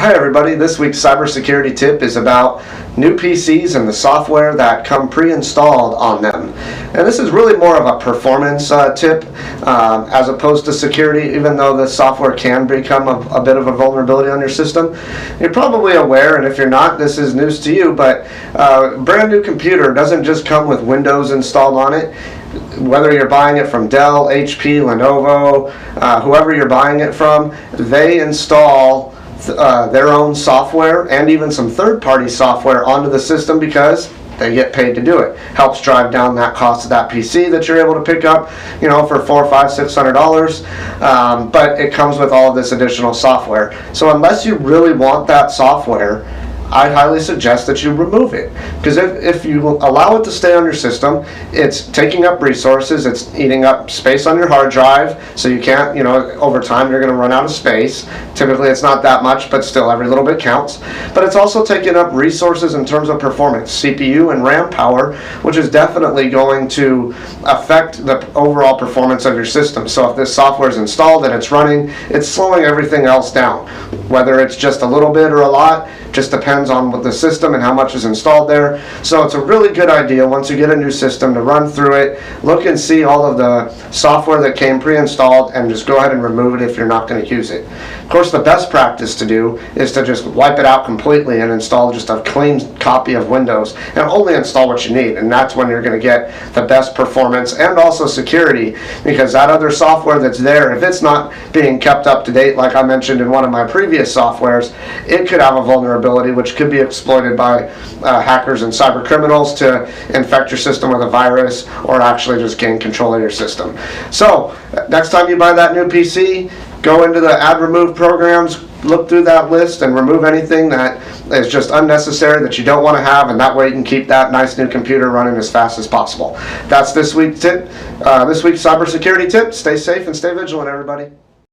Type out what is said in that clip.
Hi everybody, this week's cybersecurity tip is about new PCs and the software that come pre-installed on them. And this is really more of a performance tip as opposed to security, even though the software can become a bit of a vulnerability on your system. You're probably aware, and if you're not, this is news to you, but a brand new computer doesn't just come with Windows installed on it. Whether you're buying it from Dell, HP, Lenovo, whoever you're buying it from, they install their own software and even some third-party software onto the system because they get paid to do it. Helps drive down that cost of that PC that you're able to pick up, for $400, $500, $600. But it comes with all of this additional software. So unless you really want that software, I'd highly suggest that you remove it, because if you allow it to stay on your system, it's taking up resources, it's eating up space on your hard drive, so you can't, over time you're going to run out of space. Typically it's not that much, but still every little bit counts. But it's also taking up resources in terms of performance, CPU and RAM power, which is definitely going to affect the overall performance of your system. So if this software is installed and it's running, it's slowing everything else down. Whether it's just a little bit or a lot, just depends on what the system and how much is installed there. So it's a really good idea once you get a new system to run through it, look and see all of the software that came pre-installed, and just go ahead and remove it if you're not going to use it. Of course, the best practice to do is to just wipe it out completely and install just a clean copy of Windows, and only install what you need, and that's when you're going to get the best performance and also security, because that other software that's there, if it's not being kept up to date, like I mentioned in one of my previous softwares, it could have a vulnerability which could be exploited by hackers and cyber criminals to infect your system with a virus or actually just gain control of your system. So next time you buy that new PC, go into the add remove programs, look through that list and remove anything that is just unnecessary that you don't want to have, and that way you can keep that nice new computer running as fast as possible. That's this week's tip, this week's cybersecurity tip. Stay safe and stay vigilant, everybody.